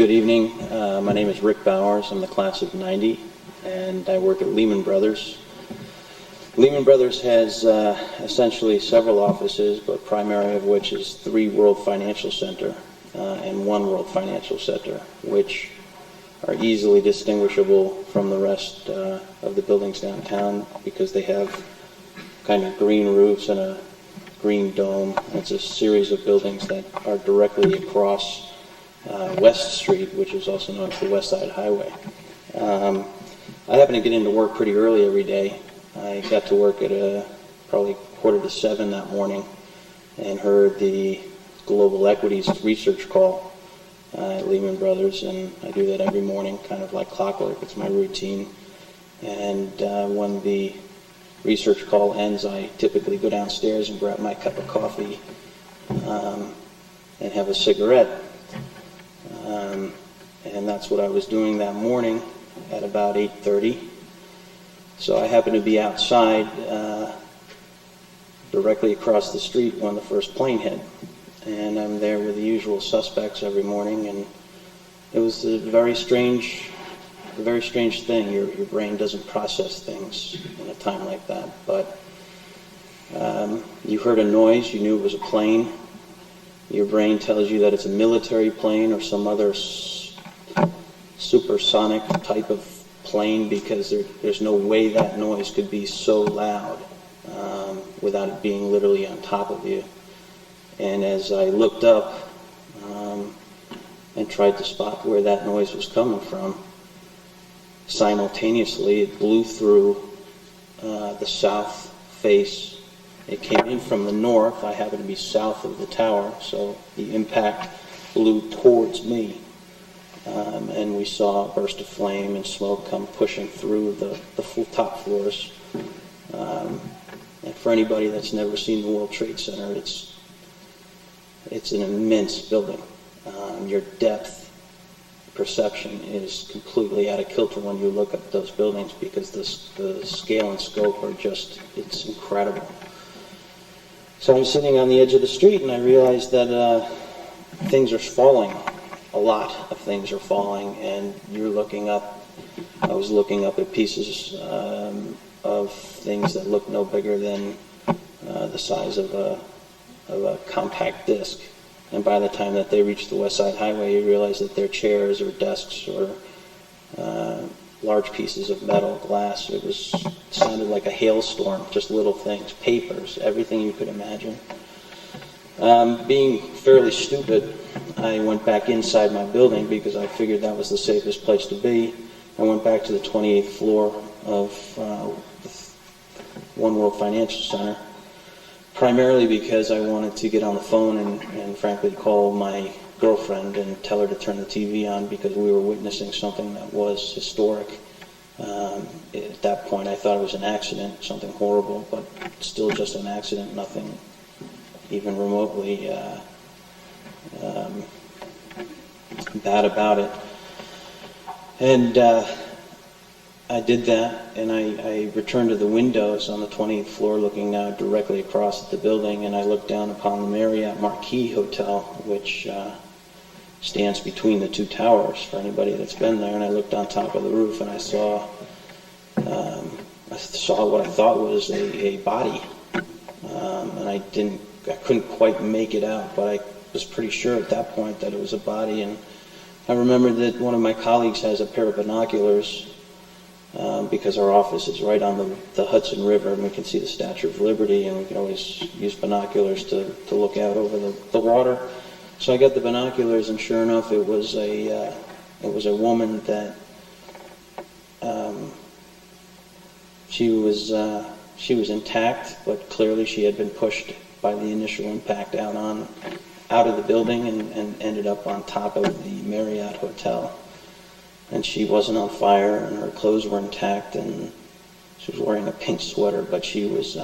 Good evening. My name is Rick Bowers. I'm the class of '90, and I work at Lehman Brothers. Lehman Brothers has essentially several offices, but primary of which is 3 World Financial Center and 1 World Financial Center, which are easily distinguishable from the rest of the buildings downtown because they have kind of green roofs and a green dome. It's a series of buildings that are directly across West Street, which is also known as the West Side Highway. I happen to get into work pretty early every day. I got to work at probably 6:45 that morning and heard the Global Equities research call at Lehman Brothers, and I do that every morning, kind of like clockwork. It's my routine. And when the research call ends, I typically go downstairs and grab my cup of coffee and have a cigarette. And that's what I was doing that morning at about 8:30. So I happened to be outside directly across the street when the first plane hit. And I'm there with the usual suspects every morning, and it was a very strange thing. Your brain doesn't process things in a time like that. But you heard a noise, you knew it was a plane. Your brain tells you that it's a military plane or some other supersonic type of plane, because there's no way that noise could be so loud without it being literally on top of you. And as I looked up and tried to spot where that noise was coming from, simultaneously it blew through the south face. It came in from the north. I happened to be south of the tower, so the impact blew towards me. And we saw a burst of flame and smoke come pushing through the full top floors. And for anybody that's never seen the World Trade Center, it's an immense building. Your depth perception is completely out of kilter when you look at those buildings, because the scale and scope are just, it's incredible. So I'm sitting on the edge of the street and I realized that things are falling. A lot of things are falling, and you're looking up. I was looking up at pieces of things that look no bigger than the size of a compact disc. And by the time that they reach the West Side Highway, you realize that they're chairs or desks or large pieces of metal, glass. It sounded like a hailstorm, just little things, papers, everything you could imagine. Being fairly stupid, I went back inside my building because I figured that was the safest place to be. I went back to the 28th floor of 1 World Financial Center, primarily because I wanted to get on the phone and frankly call my girlfriend and tell her to turn the TV on, because we were witnessing something that was historic. At that point I thought it was an accident, something horrible, but still just an accident, nothing even remotely bad about it. And I did that, and I returned to the windows on the 20th floor, looking now directly across at the building, and I looked down upon the Marriott Marquis Hotel, which stands between the 2 towers for anybody that's been there. And I looked on top of the roof, and I saw what I thought was a body, and I couldn't quite make it out, but I was pretty sure at that point that it was a body. And I remember that one of my colleagues has a pair of binoculars, because our office is right on the Hudson River, and we can see the Statue of Liberty, and we can always use binoculars to look out over the water. So I got the binoculars, and sure enough, it was a woman that she was intact, but clearly she had been pushed by the initial impact out of the building and ended up on top of the Marriott Hotel. And she wasn't on fire, and her clothes were intact, and she was wearing a pink sweater, but she was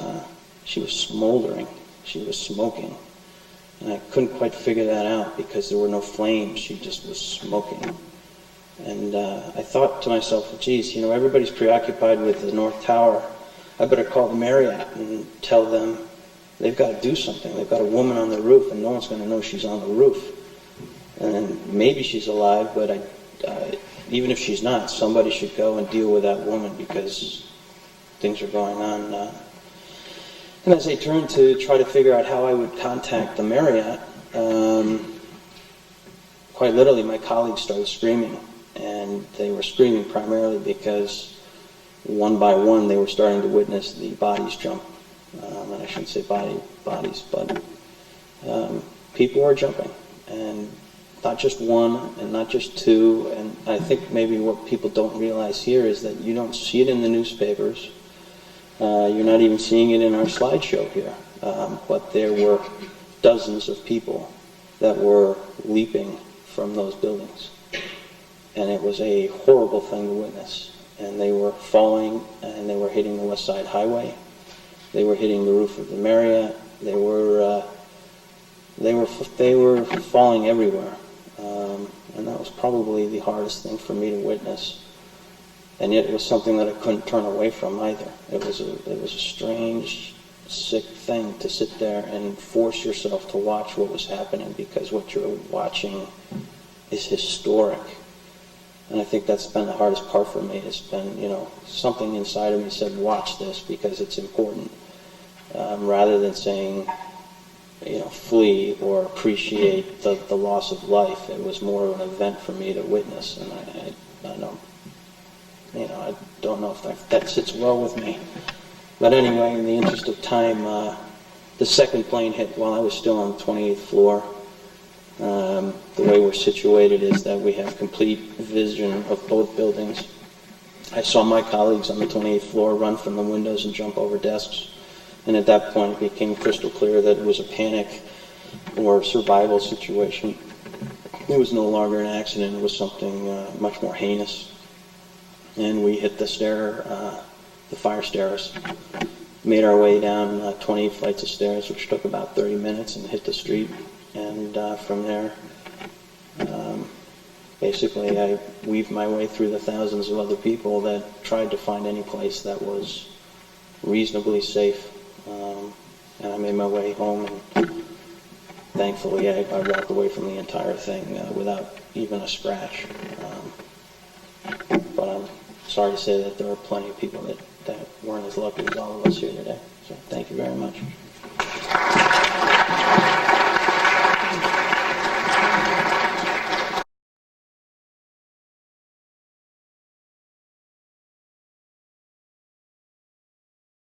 smoldering. She was smoking. And I couldn't quite figure that out because there were no flames. She just was smoking. And I thought to myself, well, geez, everybody's preoccupied with the North Tower. I better call the Marriott and tell them they've got to do something. They've got a woman on the roof, and no one's going to know she's on the roof. And maybe she's alive, but even if she's not, somebody should go and deal with that woman because things are going on. And as I turned to try to figure out how I would contact the Marriott, quite literally my colleagues started screaming. And they were screaming primarily because one by one they were starting to witness the bodies jump. And I shouldn't say bodies, but people were jumping. And not just one and not just two. And I think maybe what people don't realize here is that you don't see it in the newspapers. You're not even seeing it in our slideshow here. But there were dozens of people that were leaping from those buildings. And it was a horrible thing to witness. And they were falling, and they were hitting the West Side Highway. They were hitting the roof of the Marriott. They were falling everywhere. And that was probably the hardest thing for me to witness. And yet it was something that I couldn't turn away from either. It was a strange, sick thing to sit there and force yourself to watch what was happening, because what you're watching is historic. And I think that's been the hardest part for me. It's been, something inside of me said, watch this because it's important. Rather than saying, flee or appreciate the loss of life. It was more of an event for me to witness. And I don't know if that sits well with me. But anyway, in the interest of time, the second plane hit while I was still on the 28th floor. The way we're situated is that we have complete vision of both buildings. I saw my colleagues on the 28th floor run from the windows and jump over desks. And at that point, it became crystal clear that it was a panic or survival situation. It was no longer an accident. It was something much more heinous. And we hit the fire stairs, made our way down 20 flights of stairs, which took about 30 minutes, and hit the street. And from there, basically, I weaved my way through the thousands of other people that tried to find any place that was reasonably safe. And I made my way home, and thankfully, I walked away from the entire thing without even a scratch. But I'm sorry to say that there are plenty of people that weren't as lucky as all of us here today. So thank you very much.